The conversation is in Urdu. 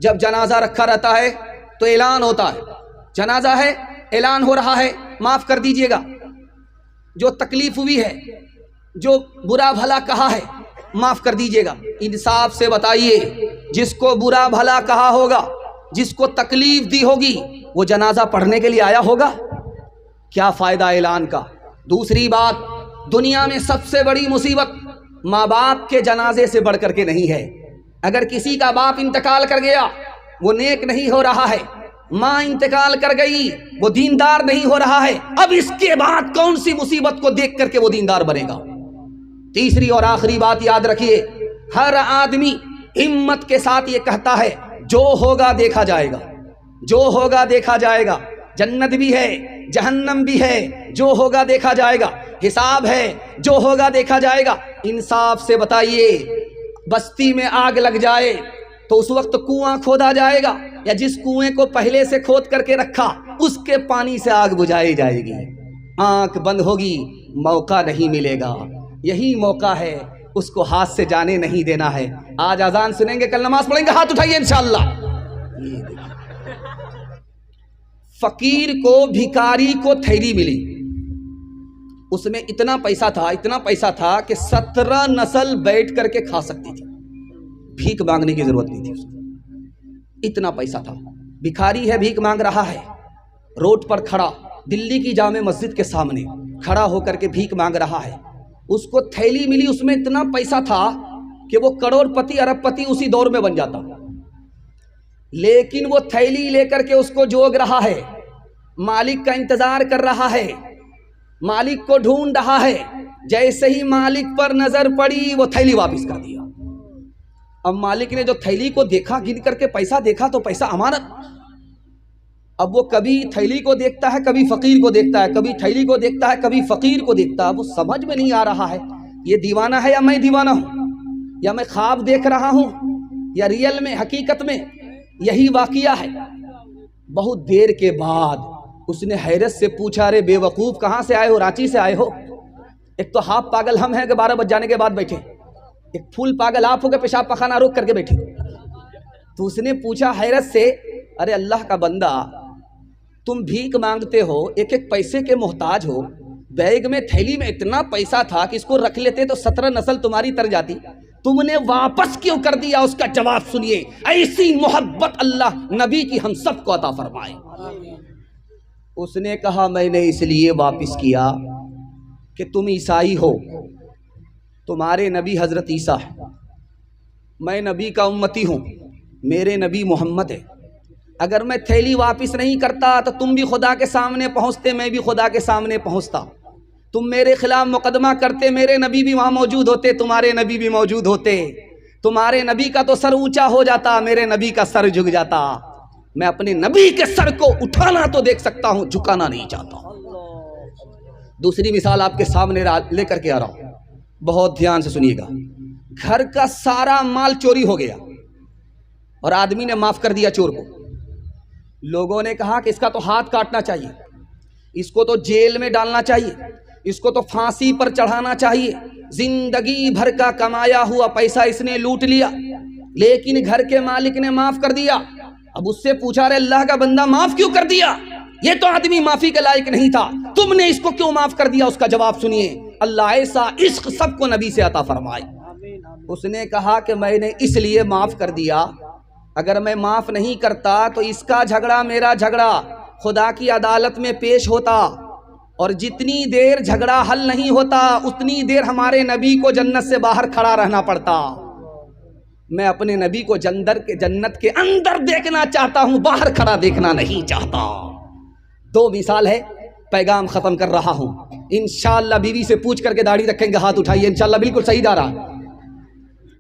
جب جنازہ رکھا رہتا ہے تو اعلان ہوتا ہے، جنازہ ہے، اعلان ہو رہا ہے، معاف کر دیجئے گا، جو تکلیف ہوئی ہے، جو برا بھلا کہا ہے، معاف کر دیجئے گا۔ انصاف سے بتائیے، جس کو برا بھلا کہا ہوگا، جس کو تکلیف دی ہوگی، وہ جنازہ پڑھنے کے لیے آیا ہوگا؟ کیا فائدہ اعلان کا؟ دوسری بات، دنیا میں سب سے بڑی مصیبت ماں باپ کے جنازے سے بڑھ کر کے نہیں ہے۔ اگر کسی کا باپ انتقال کر گیا، وہ نیک نہیں ہو رہا ہے، ماں انتقال کر گئی، وہ دیندار نہیں ہو رہا ہے، اب اس کے بعد کون سی مصیبت کو دیکھ کر کے وہ دیندار بنے گا؟ تیسری اور آخری بات یاد رکھیے، ہر آدمی ہمت کے ساتھ یہ کہتا ہے جو ہوگا دیکھا جائے گا، جو ہوگا دیکھا جائے گا، جنت بھی ہے، جہنم بھی ہے، جو ہوگا دیکھا جائے گا، حساب ہے، جو ہوگا دیکھا جائے گا۔ انصاف سے بتائیے، بستی میں آگ لگ جائے تو اس وقت کنواں کھودا جائے گا، یا جس کنویں کو پہلے سے کھود کر کے رکھا اس کے پانی سے آگ بجھائی جائے گی؟ آنکھ بند ہوگی، موقع نہیں ملے گا۔ یہی موقع ہے، اس کو ہاتھ سے جانے نہیں دینا ہے۔ آج اذان سنیں گے، کل نماز پڑھیں گے، ہاتھ اٹھائیے انشاءاللہ۔ فقیر کو، بھکاری کو تھیلی ملی، اس میں اتنا پیسہ تھا کہ 17 نسل بیٹھ کر کے کھا سکتی تھی، بھیک مانگنے کی ضرورت نہیں تھی اس کو، اتنا پیسہ تھا۔ بھکاری ہے، بھیک مانگ رہا ہے، روڈ پر کھڑا، دلی کی جامع مسجد کے سامنے کھڑا ہو کر کے بھیک مانگ رہا ہے۔ اس کو تھیلی ملی، اس میں اتنا پیسہ تھا کہ وہ کروڑ پتی، ارب پتی اسی دور میں بن جاتا، لیکن وہ تھیلی لے کر کے اس کو جوگ رہا ہے، مالک کا انتظار کر رہا ہے، مالک کو ڈھونڈ رہا ہے۔ جیسے ہی مالک پر نظر پڑی، وہ تھیلی واپس کر دیا۔ اب مالک نے جو تھیلی کو دیکھا، گن کر کے پیسہ دیکھا تو پیسہ امانت۔ اب وہ کبھی تھیلی کو دیکھتا ہے، کبھی فقیر کو دیکھتا ہے، کبھی تھیلی کو دیکھتا ہے، کبھی فقیر کو دیکھتا ہے۔ وہ سمجھ میں نہیں آ رہا ہے، یہ دیوانہ ہے یا میں دیوانہ ہوں، یا میں خواب دیکھ رہا ہوں، یا ریئل میں، حقیقت میں یہی واقعہ ہے۔ بہت دیر کے بعد اس نے حیرت سے پوچھا، ارے بے وقوف، کہاں سے آئے ہو؟ رانچی سے آئے ہو؟ ایک تو ہاف پاگل ہم ہیں کہ 12 بج جانے کے بعد بیٹھے، ایک پھول پاگل آپ ہو کے پیشاب پخانہ روک کر کے بیٹھے۔ تو اس نے پوچھا حیرت سے، ارے اللہ کا بندہ، تم بھیک مانگتے ہو، ایک ایک پیسے کے محتاج ہو، بیگ میں، تھیلی میں اتنا پیسہ تھا کہ اس کو رکھ لیتے تو 17 نسل تمہاری تر جاتی، تم نے واپس کیوں کر دیا؟ اس کا جواب سنیے۔ ایسی محبت اللہ نبی کی ہم سب کو عطا فرمائے۔ اس نے کہا، میں نے اس لیے واپس کیا کہ تم عیسائی ہو، تمہارے نبی حضرت عیسیٰ ہے، میں نبی کا امتی ہوں، میرے نبی محمد ہے۔ اگر میں تھیلی واپس نہیں کرتا تو تم بھی خدا کے سامنے پہنچتے، میں بھی خدا کے سامنے پہنچتا۔ تم میرے خلاف مقدمہ کرتے، میرے نبی بھی وہاں موجود ہوتے، تمہارے نبی بھی موجود ہوتے، تمہارے نبی کا تو سر اونچا ہو جاتا، میرے نبی کا سر جھک جاتا۔ میں اپنے نبی کے سر کو اٹھانا تو دیکھ سکتا ہوں، جھکانا نہیں چاہتا۔ دوسری مثال آپ کے سامنے لے کر کے آ رہا ہوں، بہت دھیان سے سنیے گا۔ گھر کا سارا مال چوری ہو گیا اور آدمی نے معاف کر دیا چور کو۔ لوگوں نے کہا کہ اس کا تو ہاتھ کاٹنا چاہیے، اس کو تو جیل میں ڈالنا چاہیے، اس کو تو پھانسی پر چڑھانا چاہیے، زندگی بھر کا کمایا ہوا پیسہ اس نے لوٹ لیا، لیکن گھر کے مالک نے معاف کر دیا۔ اب اس سے پوچھا، رہے اللہ کا بندہ، معاف کیوں کر دیا؟ یہ تو آدمی معافی کے لائق نہیں تھا، تم نے اس کو کیوں معاف کر دیا؟ اس کا جواب سنیے۔ اللہ ایسا عشق سب کو نبی سے عطا فرمائے۔ اس نے کہا کہ میں نے اس لیے معاف کر دیا، اگر میں معاف نہیں کرتا تو اس کا جھگڑا میرا جھگڑا خدا کی عدالت میں پیش ہوتا، اور جتنی دیر جھگڑا حل نہیں ہوتا اتنی دیر ہمارے نبی کو جنت سے باہر کھڑا رہنا پڑتا۔ میں اپنے نبی کو جنت کے اندر دیکھنا چاہتا ہوں، باہر کھڑا دیکھنا نہیں چاہتا۔ دو مثال ہے، پیغام ختم کر رہا ہوں۔ انشاءاللہ بیوی سے پوچھ کر کے داڑھی رکھیں گے، ہاتھ اٹھائیے، انشاءاللہ بالکل صحیح جا رہا۔